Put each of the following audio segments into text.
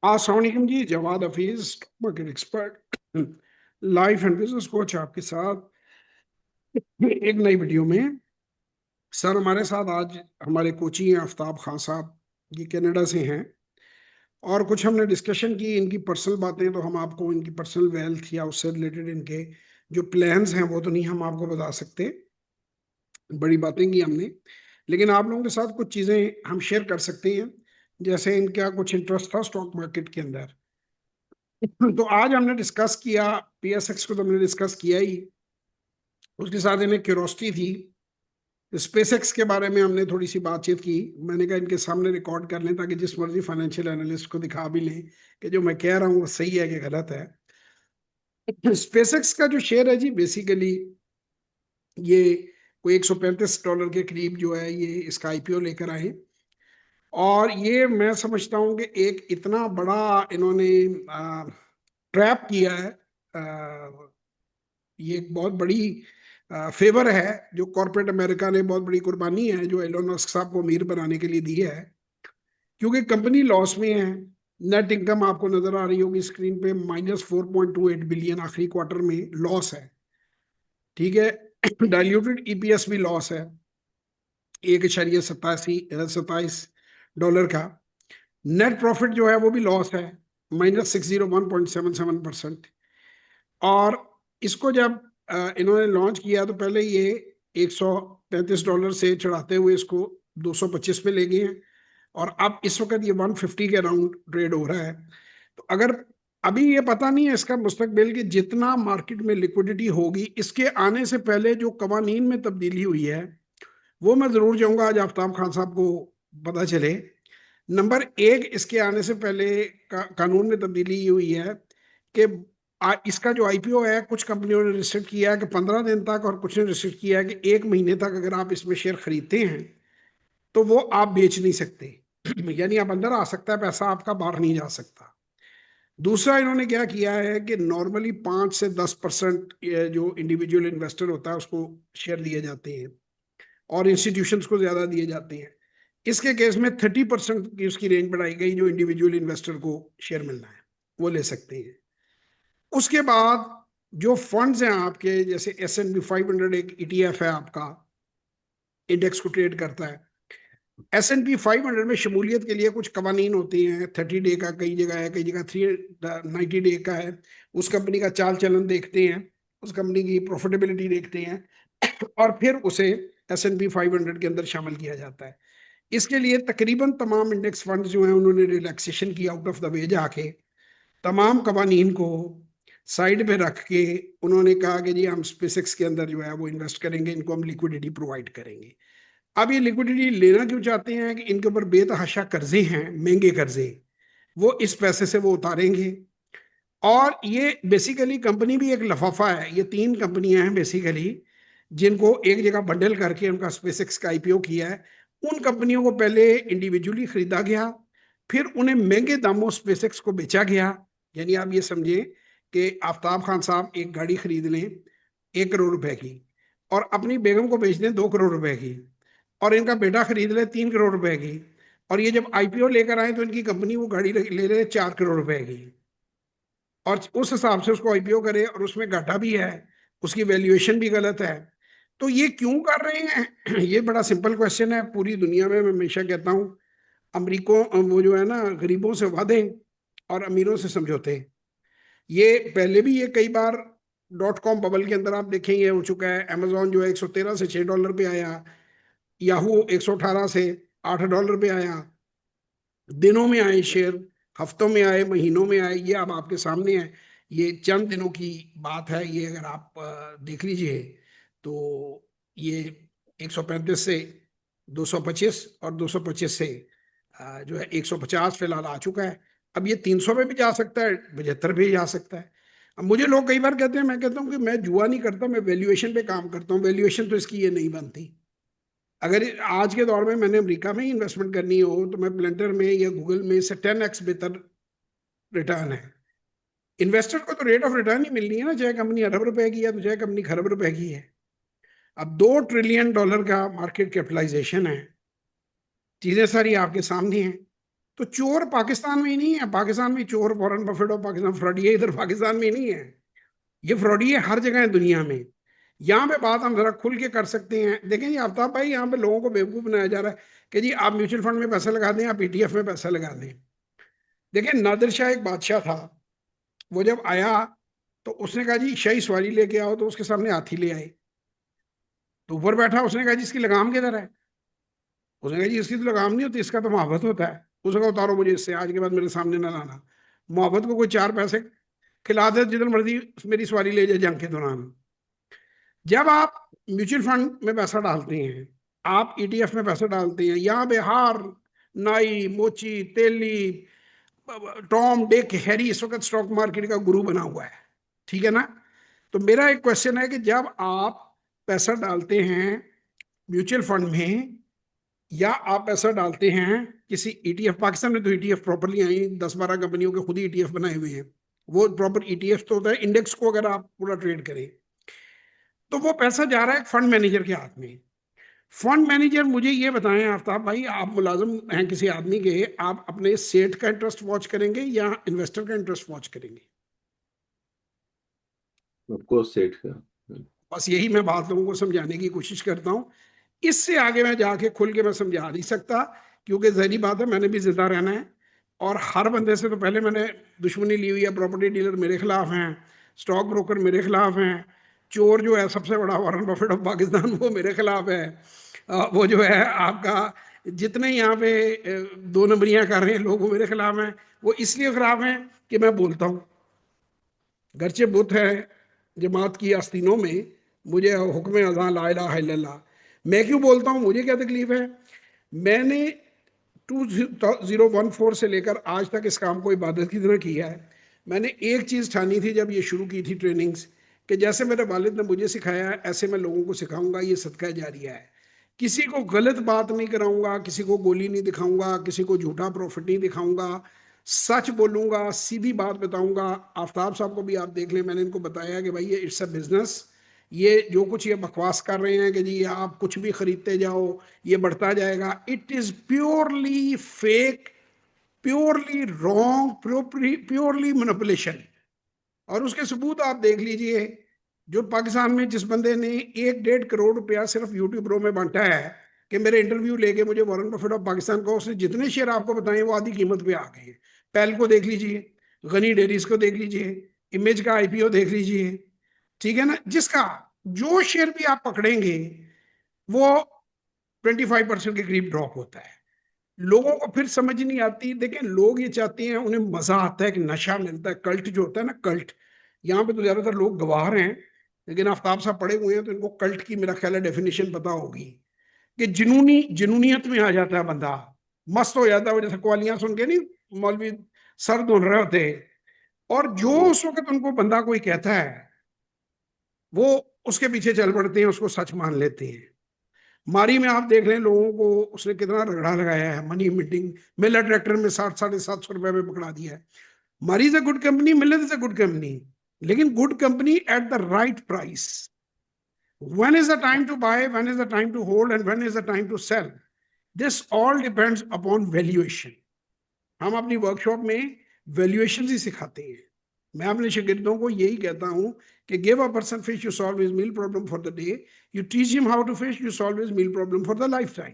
अस्सलाम वालेकुम जी। Jawad Hafeez, stock market expert, life and business coach आपके साथ एक नई वीडियो में। सर हमारे साथ आज हमारे कोची हैं आफ्ताब खान साहब। ये कनाडा से हैं और कुछ हमने डिस्कशन की इनकी पर्सनल बातें। तो हम आपको इनकी पर्सनल वेल्थ या उससे रिलेटेड इनके जो प्लान्स हैं वो तो नहीं हम आपको बता सकते। बड़ी बातें की हमने, लेकिन आप लोगों के साथ कुछ चीजें हम शेयर कर सकते हैं। जैसे इनका कुछ इंटरेस्ट था स्टॉक मार्केट के अंदर, तो आज हमने डिस्कस किया। पीएसएक्स को तो हमने डिस्कस किया ही, उसके साथ इन्हें क्यूरोसिटी थी। स्पेसएक्स के बारे में हमने थोड़ी सी बातचीत की। मैंने कहा इनके सामने रिकॉर्ड कर लें ताकि जिस मर्जी फाइनेंशियल एनालिस्ट को दिखा भी लें कि जो मैं कह रहा हूँ वो सही है कि गलत है। स्पेसएक्स का जो शेयर है जी, बेसिकली ये कोई $135 के करीब जो है ये इसका आईपीओ लेकर आए। और ये मैं समझता हूँ कि एक इतना बड़ा इन्होंने ट्रैप किया है। ये एक बहुत बड़ी फेवर है जो कॉर्पोरेट अमेरिका ने, बहुत बड़ी कुर्बानी है जो एलोन मस्क साहब को अमीर बनाने के लिए दी है, क्योंकि कंपनी लॉस में है। नेट इनकम आपको नजर आ रही होगी स्क्रीन पे, -4.28 बिलियन आखिरी क्वार्टर में लॉस है। ठीक है। डाइल्यूटेड ईपीएस भी लॉस है, 1.87 का। नेट प्रॉफिट जो है वो भी लॉस है, -601.77%। और इसको जब इन्होंने लॉन्च किया तो पहले ये $135 से चढ़ाते हुए इसको 225 पे ले गए हैं, और अब इस वक्त ये 150 के अराउंड ट्रेड हो रहा है। तो अगर अभी ये पता नहीं है इसका मुस्तकबिल कि जितना मार्केट में लिक्विडिटी होगी, इसके आने से पहले जो कवानीन में तब्दीली हुई है वो मैं जरूर चाहूंगा आज आफ्ताब खान साहब को पता चले। नंबर एक, इसके आने से पहले कानून में तब्दीली ये हुई है कि इसका जो आईपीओ है, कुछ कंपनियों ने रिस्ट्रिक्ट किया है कि 15 दिन तक, और कुछ ने रिस्ट्रिक्ट किया है कि 1 महीने तक अगर आप इसमें शेयर खरीदते हैं तो वो आप बेच नहीं सकते। यानी आप अंदर आ सकता है पैसा आपका, बाहर नहीं जा सकता। दूसरा इन्होंने क्या किया है कि नॉर्मली 5 से 10% जो इंडिविजुअल इन्वेस्टर होता है उसको शेयर दिए जाते हैं और इंस्टीट्यूशंस को ज्यादा दिए जाते हैं। इसके केस में 30% की उसकी रेंज बढ़ाई गई, जो इंडिविजुअल इन्वेस्टर को शेयर मिलना है वो ले सकते हैं। उसके बाद जो फंड्स हैं आपके, जैसे S&P 500 एक ईटीएफ है आपका, इंडेक्स को ट्रेड करता है। S&P 500 में शमूलियत के लिए कुछ कवानीन होती हैं। 30 डे का कई जगह है, कई जगह 390 डे का है। उस कंपनी का चाल चलन देखते हैं, उस कंपनी की प्रॉफिटेबिलिटी देखते हैं, और फिर उसे S&P 500 के अंदर शामिल किया जाता है। इसके लिए तकरीबन तमाम इंडेक्स फंड जो हैं उन्होंने रिलैक्सेशन की, आउट ऑफ द वे जाके तमाम कवानीन को साइड पे रख के उन्होंने कहा कि जी हम स्पेसएक्स के अंदर जो है वो इन्वेस्ट करेंगे, इनको हम लिक्विडिटी प्रोवाइड करेंगे। अब ये लिक्विडिटी लेना क्यों चाहते हैं कि इनके ऊपर बेतहाशा कर्जे हैं, महंगे कर्जे, वो इस पैसे से वो उतारेंगे। और ये बेसिकली कंपनी भी एक लफाफा है। ये 3 कंपनियां हैं बेसिकली जिनको एक जगह बंडल करके उनका स्पेसएक्स का आईपीओ किया है। उन कंपनियों को पहले इंडिविजुअली खरीदा गया, फिर उन्हें महंगे दामों स्पेसएक्स को बेचा गया। यानी आप ये समझें कि आफ्ताब खान साहब एक गाड़ी खरीद लें 1 करोड़ रुपए की, और अपनी बेगम को बेच दें 2 करोड़ रुपए की, और इनका बेटा खरीद ले 3 करोड़ रुपए की, और ये जब आईपीओ लेकर आए तो इनकी कंपनी वो गाड़ी ले रहे 4 करोड़ रुपए की, और उस हिसाब से उसको आईपीओ करे और उसमें घाटा भी है, उसकी वैल्यूएशन भी गलत है। तो ये क्यों कर रहे हैं? ये बड़ा सिंपल क्वेश्चन है। पूरी दुनिया में मैं हमेशा कहता हूँ, अमरीकों वो जो है ना, गरीबों से वादे और अमीरों से समझौते। ये पहले भी ये कई बार .com बबल के अंदर आप देखेंगे हो चुका है। अमेजोन जो है 113 से $6 पे आया, याहू 118 से $8 पे आया। दिनों में आए शेयर, हफ्तों में आए, महीनों में आए, ये अब आपके सामने है। ये चंद दिनों की बात है। ये अगर आप देख लीजिए तो ये 135 से 225 और 225 से जो है 150 फिलहाल आ चुका है। अब ये 300 पे भी जा सकता है, 75 पे भी जा सकता है। अब मुझे लोग कई बार कहते हैं, मैं कहता हूँ कि मैं जुआ नहीं करता, मैं वैल्यूएशन पे काम करता हूँ। वैल्यूएशन तो इसकी ये नहीं बनती। अगर आज के दौर में मैंने अमेरिका में ही इन्वेस्टमेंट करनी हो तो मैं प्लेंटर में या गूगल में से 10x बेहतर रिटर्न है। इन्वेस्टर को तो रेट ऑफ रिटर्न ही मिलनी है ना, चाहे कंपनी अरब रुपए की है तो चाहे कंपनी खरब रुपए की है। अब $2 ट्रिलियन का मार्केट कैपिटलाइजेशन है। चीजें सारी आपके सामने हैं। तो चोर पाकिस्तान में ही नहीं है, पाकिस्तान में चोर वॉरेन बफेट और पाकिस्तान फ्रॉडी है, इधर पाकिस्तान में ही नहीं है, ये फ्रॉडी है हर जगह है दुनिया में। यहाँ पे बात हम जरा खुल के कर सकते हैं। देखें जी आफ्ताब भाई, यहाँ पे लोगों को बेवकूफ बनाया जा रहा है कि जी आप म्यूचुअल फंड में पैसा लगा दें, आप ईटीएफ में पैसा लगा दें। देखिए नादिर शाह एक बादशाह था, वो जब आया तो उसने कहा जी शाही सवारी लेके आओ, तो उसके सामने हाथी ले आए, तो ऊपर बैठा, उसने कहा जी इसकी लगाम किधर है? उसने कहा जी इसकी तो लगाम नहीं होती, इसका तो मोहब्बत होता है। उसने कहा उतारो मुझे इससे, आज के बाद मेरे सामने ना लाना। मोहब्बत को कोई 4 पैसे खिला दे जिधर मर्जी मेरी सवारी ले जाए जंग के दौरान। जब आप म्यूचुअल फंड में पैसा डालते हैं, आप ईटीएफ में पैसा डालते हैं, यहाँ पे हार नाई मोची तेली टॉम डिक हैरी इस वक्त स्टॉक मार्केट का गुरु बना हुआ है, ठीक है ना? तो मेरा एक क्वेश्चन है कि जब आप पैसा डालते हैं म्यूचुअल फंड में, या आप पैसा डालते हैं किसी ईटीएफ, पाकिस्तान में तो ईटीएफ प्रॉपरली आई 10-12 कंपनियों के खुद ही ईटीएफ बनाए हुए हैं, वो प्रॉपर ईटीएफ तो होता है इंडेक्स को अगर आप पूरा ट्रेड करें, तो वो पैसा जा रहा है फंड मैनेजर के हाथ में। फंड मैनेजर, मुझे ये बताएं आफ्ताब भाई, आप मुलाजिम हैं किसी आदमी के, आप अपने सेठ का इंटरेस्ट वॉच करेंगे या इन्वेस्टर का इंटरेस्ट वॉच करेंगे? आपको सेठ का। बस यही मैं बात लोगों को समझाने की कोशिश करता हूँ। इससे आगे मैं जाके खुल के मैं समझा नहीं सकता, क्योंकि जहरी बात है, मैंने भी जिंदा रहना है। और हर बंदे से तो पहले मैंने दुश्मनी ली हुई है, प्रॉपर्टी डीलर मेरे खिलाफ हैं, स्टॉक ब्रोकर मेरे खिलाफ हैं, चोर जो है सबसे बड़ा वॉरेन बफेट ऑफ पाकिस्तान वो मेरे खिलाफ है, वो जो है आपका जितने यहाँ पे 2 नंबरियां कर रहे हैं लोग वो मेरे खिलाफ हैं। वो इसलिए खिलाफ हैं कि मैं बोलता हूँ, गरचे बुत है जमात की आस्तीनों में, मुझे हुक्म अज़ां ला इलाहा इल्लल्लाह। मैं क्यों बोलता हूँ, मुझे क्या तकलीफ है? मैंने 2014 से लेकर आज तक इस काम को इबादत की तरह किया है। मैंने एक चीज़ ठानी थी जब ये शुरू की थी ट्रेनिंग्स, कि जैसे मेरे वालिद ने मुझे सिखाया है ऐसे मैं लोगों को सिखाऊंगा, ये सदका जारिया है। किसी को गलत बात नहीं कराऊंगा, किसी को गोली नहीं दिखाऊंगा, किसी को झूठा प्रॉफिट नहीं दिखाऊंगा, सच बोलूंगा, सीधी बात बताऊंगा। आफ्ताब साहब को भी आप देख लें, मैंने इनको बताया कि भाई ये इट्स अ बिजनेस, ये जो कुछ ये बकवास कर रहे हैं कि जी आप कुछ भी खरीदते जाओ ये बढ़ता जाएगा, it is purely fake, purely wrong, purely manipulation. और उसके सबूत आप देख लीजिए, जो पाकिस्तान में जिस बंदे ने 1-1.5 करोड़ रुपया सिर्फ यूट्यूब प्रो में बांटा है कि मेरे इंटरव्यू लेके मुझे वॉरेन बफेट ऑफ पाकिस्तान को, उसने जितने शेयर आपको बताए वो आधी कीमत पे आ गए हैं। पैल को देख लीजिए, गनी डेरीज को देख लीजिए, इमेज का आईपीओ देख लीजिए, ठीक है ना? जिसका जो शेयर भी आप पकड़ेंगे वो 25% के करीब ड्रॉप होता है। लोगों को फिर समझ नहीं आती। देखें लोग ये चाहते हैं, उन्हें मजा आता है कि नशा मिलता है, कल्ट जो होता है ना, कल्ट। यहाँ पे तो ज्यादातर लोग गवार हैं, लेकिन आफ्ताब साहब पढ़े हुए हैं तो इनको कल्ट की मेरा ख्याल है डेफिनेशन पता होगी, कि जुनूनियत में आ जाता है बंदा, मस्त हो जाता है। वो जैसे कवालियां सुन के नहीं मौलवी सर धुन रहे होते, और जो उस वक्त उनको बंदा कोई कहता है वो उसके पीछे चल पड़ते हैं, उसको सच मान लेते हैं। मारी में आप देख लें लोगों को उसने कितना रगड़ा लगाया है, मनी मीटिंग मेला ट्रैक्टर में 60-750 रुपए में पकड़ा दिया है। मारी is a good company, millet is a good company, लेकिन good company at the right price. when is the time to buy, when is the time to hold, and when is the time to sell? This all depends upon valuation. हम अपनी workshop में valuation ही सिखाते हैं। मैं अपने शागिर्दों को यही कहता हूं कि give a person fish, you solve his meal problem for the day, you teach him how to fish, you solve his meal problem for the life time.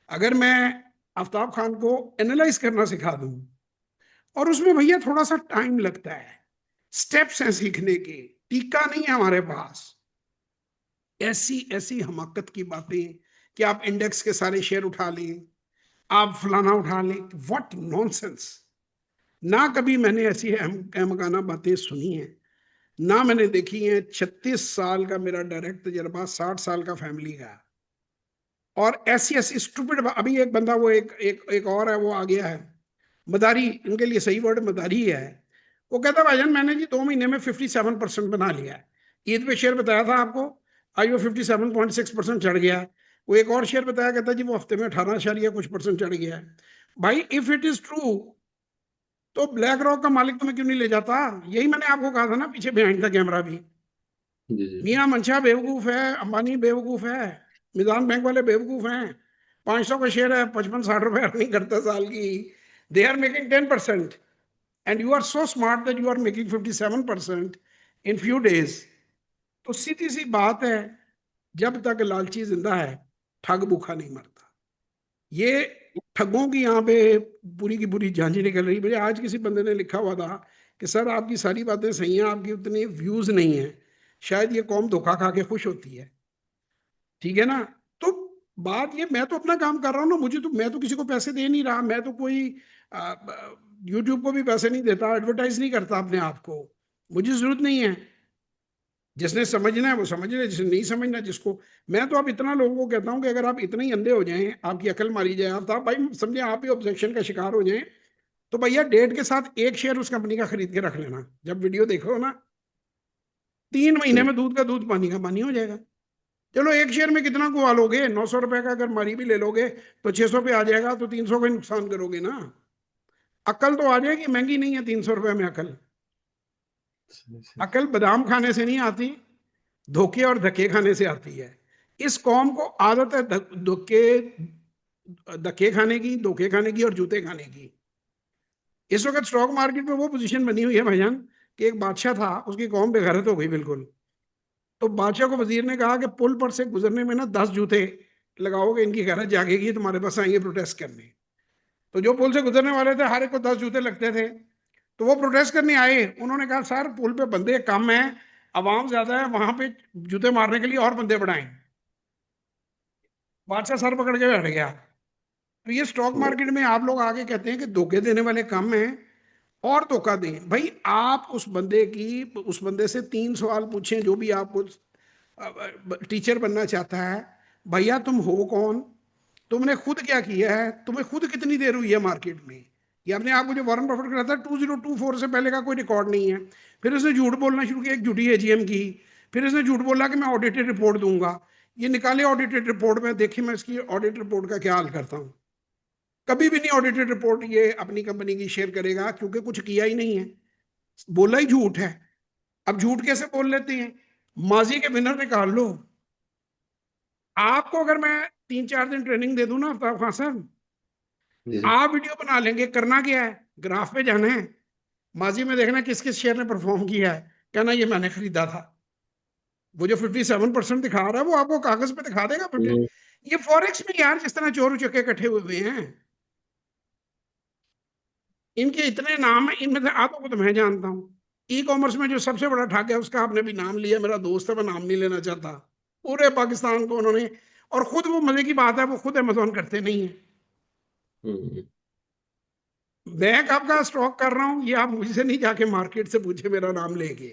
अगर मैं आफ्ताब खान को एनालाइज करना सिखा दूं, और उसमें भैया थोड़ा सा टाइम लगता है, स्टेप्स हैं सीखने के, टीका नहीं है हमारे पास। ऐसी ऐसी हमाकत की बातें कि आप इंडेक्स के सारे शेयर उठा लें, आप फलाना उठा लें, व्हाट नॉनसेंस। ना कभी मैंने ऐसी अहमकाना बातें सुनी हैं, ना मैंने देखी हैं। 36 साल का मेरा डायरेक्ट तजर्बा, 60 साल का फैमिली का, और ऐसी ऐसी स्टूपिड। अभी एक बंदा, वो एक और है, वो आ गया है मदारी, इनके लिए सही वर्ड मदारी है। वो कहता भाईजान मैंने जी 2 महीने में 57% बना लिया है। ईद पे शेयर बताया था आपको, आज वो 57.6% चढ़ गया है। वो एक और शेयर बताया, कहता जी वो हफ्ते में 18 कुछ परसेंट चढ़ गया है। भाई इफ इट इज ट्रू तो ब्लैक रॉक का मालिक तुम्हें क्यों नहीं ले जाता? यही मैंने आपको कहा था ना पीछे बिहाइंड द कैमरा भी। जी जी। मियां मंशा बेवकूफ है, अंबानी बेवकूफ है, मिजान बैंक वाले बेवकूफ हैं। 500 का शेयर है, 55-60 रुपए अर्निंग करता साल की, They are making 10%, and you are so smart that you are making 57% in few days. तो सीधी सी बात है, जब तक लालची जिंदा है ठग भूखा नहीं मरता। ये ठगों की यहाँ पे पूरी की पूरी झांझी निकल रही। मुझे आज किसी बंदे ने लिखा हुआ था कि सर आपकी सारी बातें सही हैं, आपकी उतनी व्यूज नहीं है, शायद ये कौम धोखा खा के खुश होती है। ठीक है ना? तो बात ये, मैं तो अपना काम कर रहा हूँ ना, मुझे तो, मैं तो किसी को पैसे दे नहीं रहा, मैं तो कोई यूट्यूब को भी पैसे नहीं देता, एडवर्टाइज नहीं करता अपने आप को, मुझे जरूरत नहीं है। जिसने समझना है वो समझ ले, जिसने नहीं समझना जिसको। मैं तो अब इतना लोगों को कहता हूँ कि अगर आप इतने ही अंधे हो जाएं, आपकी अकल मारी जाए, आप भाई समझे आप ही ऑब्जेक्शन का शिकार हो जाएं, तो भैया डेट के साथ एक शेयर उस कंपनी का खरीद के रख लेना। जब वीडियो देखो ना, 3 महीने में दूध का दूध पानी का पानी हो जाएगा। चलो एक शेयर में कितना गुआ लोगे, 900 रुपए का अगर मारी भी ले लोगे तो 600 पे आ जाएगा, तो 300 का नुकसान करोगे ना। अकल तो आ जाएगी, महंगी नहीं है 300 रुपए में अकल। अकल बादाम खाने से नहीं आती, धोखे और धक्के खाने से आती है। इस कौम को आदत है धक्के खाने की, धोखे खाने की और जूते खाने की। इस वक्त स्टॉक मार्केट में वो पोजीशन बनी हुई है भाईजान कि एक बादशाह था, उसकी कौम बेगैरत हो गई बिल्कुल। तो बादशाह को वजीर ने कहा कि पुल पर से गुजरने में ना 10 जूते लगाओगे, इनकी गैरत जागेगी, तुम्हारे पास आएंगे प्रोटेस्ट करने। तो जो पुल से गुजरने वाले थे हर एक को 10 जूते लगते थे, तो वो प्रोटेस्ट करने आए। उन्होंने कहा सर पुल पे बंदे कम है, आवाम ज्यादा है, वहां पे जूते मारने के लिए और बंदे बढ़ाएं। बादशाह सर पकड़ के बैठ गया। तो ये स्टॉक मार्केट में आप लोग आगे कहते हैं कि धोखे देने वाले कम हैं, और धोखा दें। भाई आप उस बंदे से 3 सवाल पूछें, जो भी आपको टीचर बनना चाहता है, भैया तुम हो कौन, तुमने खुद क्या किया है, तुम्हें खुद कितनी देर हुई है मार्केट में। ये अपने आप को, जो वॉरेन बफेट कहता है 2024 से पहले का कोई रिकॉर्ड नहीं है। फिर उसने झूठ बोलना शुरू किया, एक झूठी एजीएम की। फिर इसने झूठ बोला कि मैं ऑडिटेड रिपोर्ट दूंगा। ये निकाले ऑडिटेड रिपोर्ट में, देखिए मैं इसकी ऑडिट रिपोर्ट का क्या हाल करता हूँ। कभी भी नहीं ऑडिटेड रिपोर्ट ये अपनी कंपनी की शेयर करेगा, क्योंकि कुछ किया ही नहीं है, बोला ही झूठ है। अब झूठ कैसे बोल लेते हैं, माजी के विनर निकाल लो। आपको अगर मैं 3-4 दिन ट्रेनिंग दे दूं ना आफ्ताब खान साहब, आप वीडियो बना लेंगे। करना क्या है, ग्राफ पे जाना है, माजी में देखना किस किस शेयर ने परफॉर्म किया है, कहना ये मैंने खरीदा था। वो जो 57% दिखा रहा है वो आपको कागज पे दिखा देगा। ये फॉरेक्स में यार जिस तरह चोर उचक्के इकट्ठे हुए हैं, इनके इतने नाम है, इनमें से आधों को तो मैं जानता हूँ। ई कॉमर्स में जो सबसे बड़ा ठग है उसका आपने भी नाम लिया, मेरा दोस्त है, मैं नाम नहीं लेना चाहता। पूरे पाकिस्तान को उन्होंने, और खुद वो, मजे की बात है, वो खुद अमेजोन करते नहीं है। मैं कब का स्टॉक कर रहा हूं, ये आप मुझसे नहीं जाके मार्केट से पूछे, मेरा नाम लेके।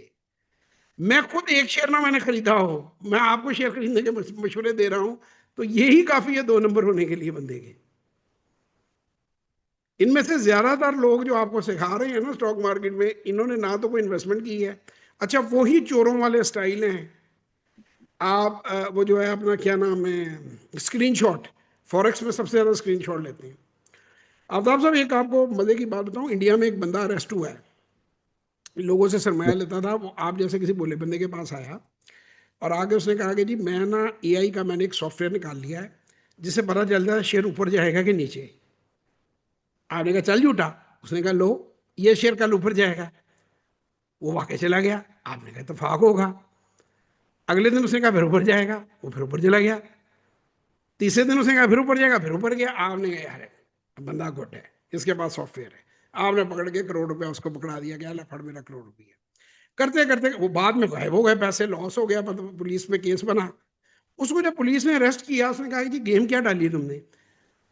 मैं खुद एक शेयर ना मैंने खरीदा हो, मैं आपको शेयर खरीदने के मशवरे दे रहा हूं, तो यही काफी है 2 नंबर होने के लिए बंदे के। इनमें से ज्यादातर लोग जो आपको सिखा रहे हैं ना स्टॉक मार्केट में, इन्होंने ना तो कोई इन्वेस्टमेंट की है। अच्छा वही चोरों वाले स्टाइल हैं। आप वो जो है अपना क्या नाम है, स्क्रीनशॉट, फॉरेक्स में सबसे ज्यादा स्क्रीनशॉट लेते हैं। आफ्ताब साहब एक आपको मजे की बात बताऊं, इंडिया में एक बंदा अरेस्ट हुआ है, लोगों से सरमाया लेता था। वो आप जैसे किसी बोले बंदे के पास आया और आगे उसने कहा कि जी मैं ना एआई का मैंने एक सॉफ्टवेयर निकाल लिया है जिससे पता चलता है शेयर ऊपर जाएगा कि नीचे। आपने कहा चल झूठा, उसने कहा लो ये शेयर कल ऊपर जाएगा। वो वाकई चला गया, आपने कहा इत्तेफाक होगा। अगले दिन उसने कहा फिर ऊपर जाएगा, वो फिर ऊपर चला गया। तीसरे दिन उसने कहा फिर ऊपर जाएगा, फिर ऊपर गया। आपने कहा यार बंदा गुट है, इसके पास सॉफ्टवेयर है। आपने पकड़ के करोड़ रुपया उसको पकड़ा दिया, क्या फड़ मेरा करोड़ रुपया। करते करते वो बाद में गायब हो गए, पैसे लॉस हो गया, पुलिस में केस बना। उसको जब पुलिस ने अरेस्ट किया, उसने कहा जी गेम क्या डाली तुमने।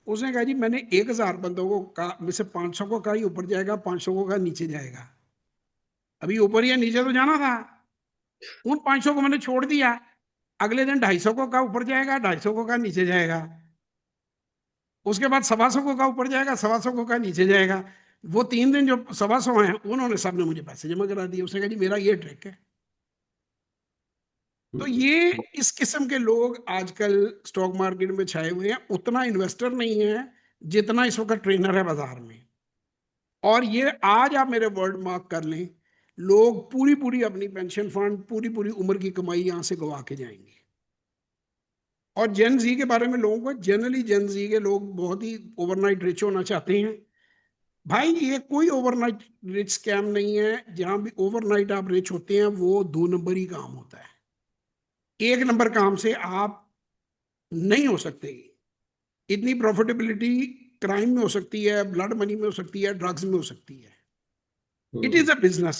उसने कहा जी मैंने 1000 बंदों को कहा, में से 500 को कहा ऊपर जाएगा, 500 को कहा नीचे जाएगा। अभी ऊपर या नीचे तो जाना था, उन 500 को मैंने छोड़ दिया। अगले दिन 250 को कहा ऊपर जाएगा, 250 को कहा नीचे जाएगा। उसके बाद 125 को कहा ऊपर जाएगा, 125 को कहा नीचे जाएगा। वो 3 दिन जो 125 हैं उन्होंने सबने मुझे पैसे जमा करा दिए। उसने कहा जी मेरा ये ट्रिक है। तो ये इस किस्म के लोग आजकल स्टॉक मार्केट में छाए हुए हैं। उतना इन्वेस्टर नहीं है जितना इस वक्त ट्रेनर है बाजार में। और ये आज आप मेरे वर्ड मार्क कर लें, लोग पूरी पूरी अपनी पेंशन फंड, पूरी पूरी उम्र की कमाई यहां से गवा के जाएंगे। और जेन जी के बारे में लोगों को, जनरली जेन जी के लोग बहुत ही ओवरनाइट रिच होना चाहते हैं। भाई ये कोई ओवरनाइट रिच स्कैम नहीं है। जहां भी ओवरनाइट आप रिच होते हैं वो 2 नंबर ही काम होता है। 1 नंबर काम से आप नहीं हो सकते। इतनी प्रॉफिटेबिलिटी क्राइम में हो सकती है, ब्लड मनी में हो सकती है, ड्रग्स में हो सकती है। It is a business.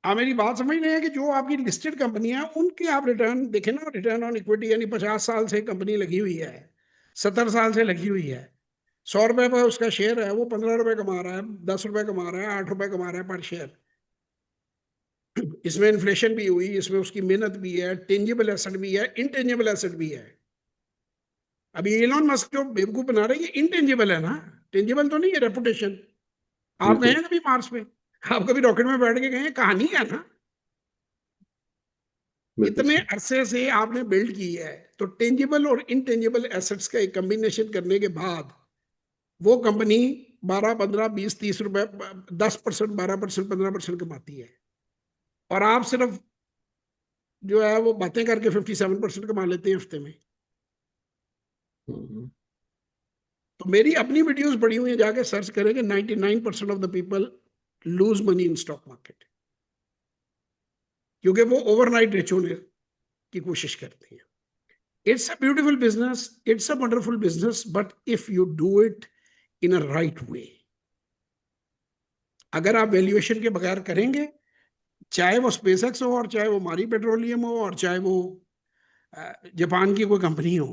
आप मेरी बात समझ रहे हैं कि जो आपकी लिस्टेड कंपनी है उनके आप रिटर्न देखें ना, रिटर्न ऑन इक्विटी, यानी 50 साल से कंपनी लगी हुई है, 70 साल से लगी हुई है, 100 रुपए पर उसका शेयर है, वो 15 रुपए कमा रहा है, 10 रुपए कमा रहा है, 8 रुपए कमा रहा है पर शेयर। इसमें इन्फ्लेशन भी हुई, इसमें उसकी मेहनत भी है, टेंजिबल एसेट भी है, इनटेंजिबल एसेट भी है। अभी एलोन मस्क जो बेवकूफ बना रहे हैं ये इनटेंजिबल है ना, टेंजिबल तो नहीं है। रेपुटेशन। आप गए बिल्कुल हैं कभी मार्स पे? आप कभी रॉकेट में बैठ के गए हैं? कहानी है ना। बिल्कुल इतने सर। अरसे से आपने बिल्ड की है, तो टेंजिबल और इनटेंजिबल एसेट्स का एक कॉम्बिनेशन करने के बाद वो कंपनी 12, 15, 20, 30 रुपए, 10%, 12%, 15% कमाती है। और आप सिर्फ जो है वो बातें करके 57% कमा लेते हैं हफ्ते में। हम्म, तो मेरी अपनी वीडियोस पड़ी हुई है, जाके सर्च करेंगे। 99% of the people lose money in stock market, क्योंकि वो ओवरनाइट रिच होने की कोशिश करते हैं। It's a beautiful business, it's a wonderful business, but if you do it in a right way, अगर आप वैल्यूएशन के बगैर करेंगे, चाहे वो स्पेसएक्स हो, और चाहे वो मारी पेट्रोलियम हो, और चाहे वो जापान की कोई कंपनी हो।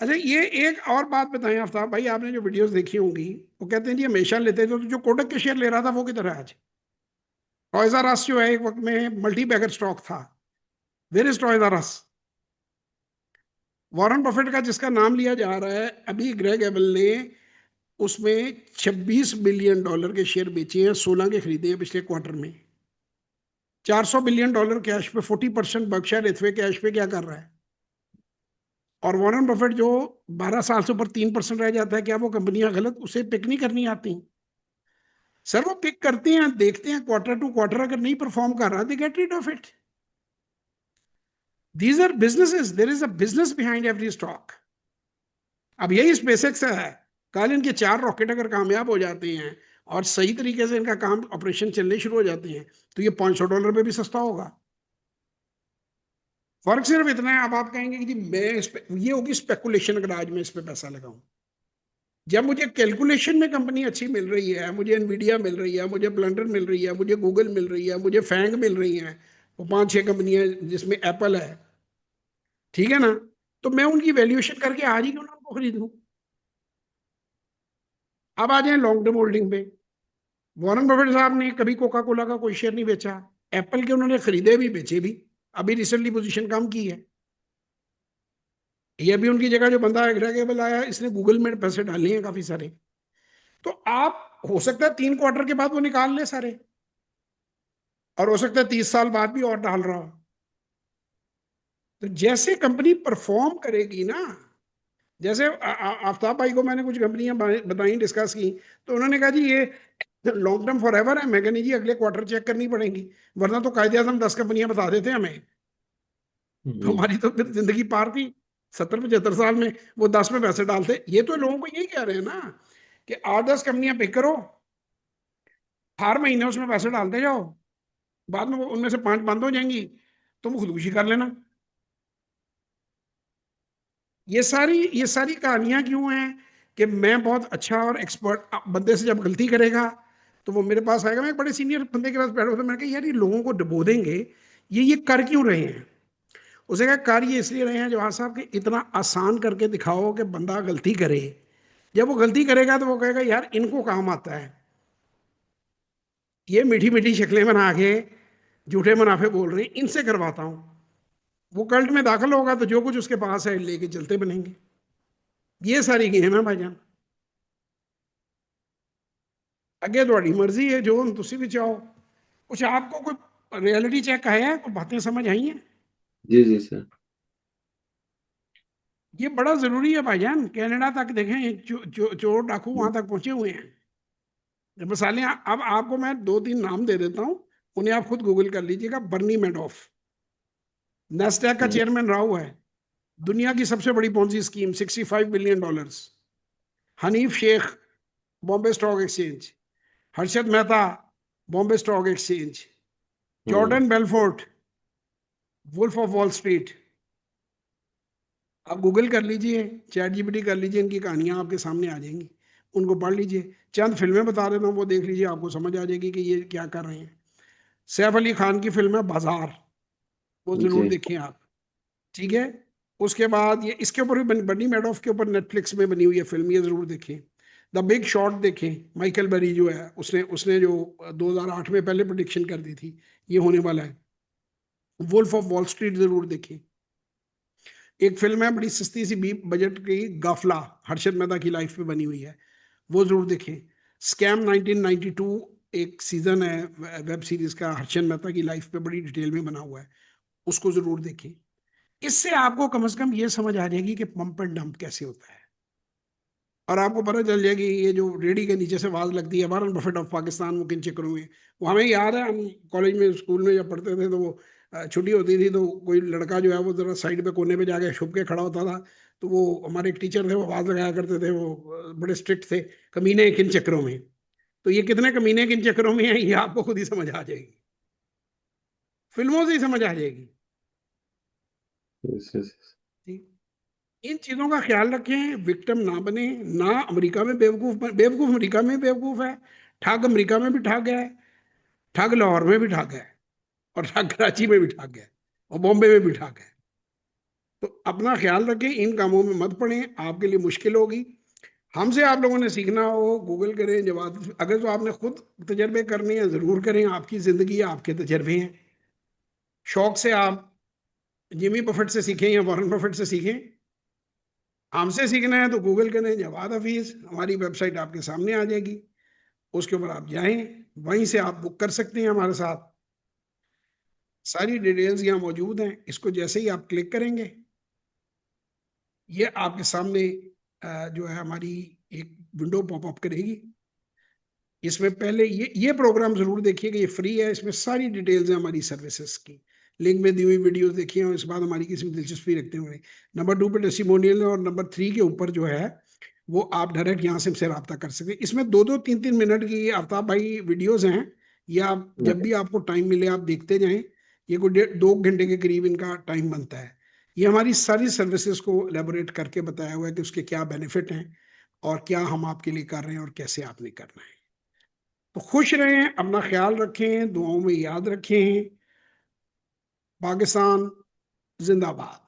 अच्छा, ये एक और बात बताएं आफ्ताब भाई, आपने जो वीडियोस देखी होंगी, वो कहते हैं जी हमेशा लेते थे, तो जो कोटक के शेयर ले रहा था वो किधर है आज? टॉयज आर अस जो है एक वक्त में मल्टी बैगर स्टॉक था, where is Toys R Us? Warren Buffett का जिसका नाम लिया जा रहा है, अभी ग्रेग एबल ने उसमें $26 बिलियन के शेयर बेचे हैं, 16 के खरीदे हैं पिछले क्वार्टर में। $400 बिलियन कैश पे, 40% बर्कशायर हैथवे कैश पे क्या कर रहा है? और वॉरेन बफेट जो 12 साल से ऊपर 3% रह जाता है, क्या वो कंपनियां गलत उसे पिक नहीं करनी आती? सर वो पिक करते हैं, देखते हैं क्वार्टर टू क्वार्टर, अगर नहीं परफॉर्म कर रहा they get rid of it. These are businesses, there is a business behind every stock. अब यही स्पेसएक्स है। कल इनके 4 रॉकेट अगर कामयाब हो जाते हैं और सही तरीके से इनका काम ऑपरेशन चलने शुरू हो जाते हैं, तो ये $500 पे भी सस्ता होगा। फर्क सिर्फ इतना है, अब आप कहेंगे कि जी मैं इस पे, ये होगी स्पेकुलेशन अगर आज मैं इस पे पैसा लगाऊं। जब मुझे कैलकुलेशन में कंपनी अच्छी मिल रही है, मुझे एनवीडिया मिल रही है, मुझे ब्लंडर मिल रही है, मुझे गूगल मिल रही है, मुझे फैंग मिल रही है, वो 5-6 कंपनियां जिसमें एप्पल है, ठीक है ना, तो मैं उनकी वैल्यूएशन करके आज ही क्यों ना उनको खरीद लूं। अब आ जाए लॉन्ग टर्म होल्डिंग पे। वॉरेन बफेट साहब ने कभी कोका कोला का कोई शेयर नहीं बेचा। एप्पल के उन्होंने खरीदे भी, बेचे भी। अभी रिसेंटली पोजीशन कम की है। ये अभी उनकी जगह जो बंदा एग्रेगेबल आया, इसने गूगल में पैसे डाले हैं काफी सारे। तो आप हो सकता है 3 क्वार्टर के बाद वो निकाल ले सारे, और हो सकता है 30 साल बाद भी और डाल रहा हो। तो जैसे कंपनी परफॉर्म करेगी ना, जैसे आफ्ताब भाई को मैंने कुछ कंपनियां बताई, डिस्कस की, तो उन्होंने कहा जी ये लॉन्ग टर्म फॉर एवर है। मैं कहनी जी अगले क्वार्टर चेक करनी पड़ेंगी, वरना तो कायदे आजम 10 कंपनियां बता देते हैं हमें। तो जी हमारी तो फिर जिंदगी पार थी। 70-75 साल में वो 10 में पैसे डालते। ये तो लोगों को यही कह रहे हैं ना कि 8-10 कंपनियां पिक करो, हर महीने उसमें पैसे डालते जाओ, बाद में उनमें से 5 बंद हो जाएंगी, तुम खुदकुशी कर लेना। ये सारी कहानियां क्यों हैं कि मैं बहुत अच्छा और एक्सपर्ट बंदे से जब गलती करेगा तो वो मेरे पास आएगा। मैं एक बड़े सीनियर बंदे के पास बैठा था, मैंने कहा यार ये लोगों को डुबो देंगे, ये कर क्यों रहे हैं? उसे कहा कर ये इसलिए रहे हैं जवाहर साहब कि इतना आसान करके दिखाओ कि बंदा गलती करे। जब वो गलती करेगा तो वो कहेगा यार इनको काम आता है, ये मीठी मीठी शक्लें बना के झूठे मुनाफे बोल रहे हैं, इनसे करवाता हूं। वो कल्ट में दाखिल होगा तो जो कुछ उसके पास है लेके चलते बनेंगे। ये सारी गेम है भाईजान। अगे थोड़ी मर्जी है, जो तुम भी चाहो। कुछ आपको कोई रियलिटी चेक है, कोई बातें समझ आई हैं? जी जी सर। ये बड़ा जरूरी है भाईजान। कनाडा तक देखें, चोर डाकू वहां तक पहुंचे हुए हैं। मिसालें अब आपको मैं 2-3 नाम दे देता हूं, उन्हें आप खुद गूगल कर लीजिएगा। बर्नी मैडोफ, नेस्डैक का हम्म, चेयरमैन रहा हुआ है। दुनिया की सबसे बड़ी Ponzi scheme, $65 billion. Hanif Sheikh, Bombay stock exchange, Harshad Mehta, Bombay stock exchange, hmm. Jordan Belfort, wolf of Wall Street. आप गूगल कर लीजिए, चैट जीपीटी कर लीजिए, इनकी कहानियां आपके सामने आ जाएंगी, उनको पढ़ लीजिए। चंद फिल्में बता देता हूँ, वो देख लीजिए, आपको समझ आ जाएगी कि ये क्या कर रहे हैं। सैफ अली खान की फिल्म है बाजार, वो जरूर जी। देखें आप। ठीक है। उसके बाद ये इसके ऊपर भी बनी, मैडोफ के ऊपर नेटफ्लिक्स में बनी हुई है फिल्म, ये जरूर देखें। द बिग शॉट देखें, माइकल बेरी जो है, उसने उसने जो 2008 में पहले प्रोडिक्शन कर दी थी ये होने वाला है। वुल्फ ऑफ वॉल स्ट्रीट जरूर देखें। एक फिल्म है बड़ी सस्ती सी बी बजट की, गाफला, हर्षद मेहता की लाइफ पे बनी हुई है, वो जरूर देखें। स्कैम 1992 एक सीजन है वेब सीरीज का, हर्षद मेहता की लाइफ पे बड़ी डिटेल में बना हुआ है, उसको जरूर देखें। इससे आपको कम से कम ये समझ आ जाएगी कि पंप एंड डंप कैसे होता है, और आपको पता चल जाएगी ये जो रेडी के नीचे से आवाज लगती है, वारन बफेट ऑफ पाकिस्तान, वो किन चक्करों में। वो हमें याद है, हम कॉलेज में स्कूल में जब पढ़ते थे तो वो छुट्टी होती थी तो कोई लड़का जो है वो जरा साइड पे कोने पे जाके छुप के खड़ा होता था, तो वो हमारे एक टीचर थे, वो आवाज लगाया करते थे, वो बड़े स्ट्रिक्ट थे, कमीने किन चक्करों में। तो ये कितने कमीने किन चक्करों में है, ये आपको खुद ही समझ आ जाएगी, फिल्मों से ही समझ आ जाएगी। Yes yes. ठीक। इन चीजों का ख्याल रखें, विक्टिम ना बने। ना अमेरिका में बेवकूफ बेवकूफ अमेरिका में बेवकूफ है, ठग अमेरिका में भी ठग है, ठग लाहौर में भी ठग है, और ठग कराची में भी ठग है, और बॉम्बे में भी ठग है। तो अपना ख्याल रखें, इन कामों में मत पड़े, आपके लिए मुश्किल होगी। हमसे आप लोगों ने सीखना हो, गूगल करें जवाब, अगर तो आपने खुद तजर्बे करने हैं जरूर करें, आपकी जिंदगी आपके तजर्बे हैं। शौक से आप जिमी बफेट से सीखें या वॉरेन बफेट से सीखें, हमसे सीखना है तो गूगल करें जवाद हफीज, हमारी वेबसाइट आपके सामने आ जाएगी, उसके ऊपर आप जाएं, वहीं से आप बुक कर सकते हैं हमारे साथ। सारी डिटेल्स यहाँ मौजूद हैं, इसको जैसे ही आप क्लिक करेंगे ये आपके सामने जो है हमारी एक विंडो पॉपअप करेगी। इसमें पहले ये प्रोग्राम जरूर देखिए कि ये फ्री है, इसमें सारी डिटेल्स हैं हमारी सर्विसेज की, लिंक में दी हुई वीडियोस देखिए, और इस बात हमारी किसी में दिलचस्पी रखते हुए। नंबर 2 पे टेस्टिमोनियल है, और नंबर 3 के ऊपर जो है वो आप डायरेक्ट यहाँ से हमसे रब्ता कर सकते हैं। इसमें 2-2 3-3 मिनट की ये आफ्ताब भाई वीडियोस हैं, ये आप जब भी आपको टाइम मिले आप देखते जाएं। ये कोई 2 घंटे के करीब इनका टाइम बनता है। ये हमारी सारी सर्विसेज को एलेबोरेट करके बताया हुआ है कि उसके क्या बेनिफिट हैं और क्या हम आपके लिए कर रहे हैं और कैसे आपने करना है। तो खुश रहें, अपना ख्याल रखें, दुआओं में याद रखें। पाकिस्तान जिंदाबाद।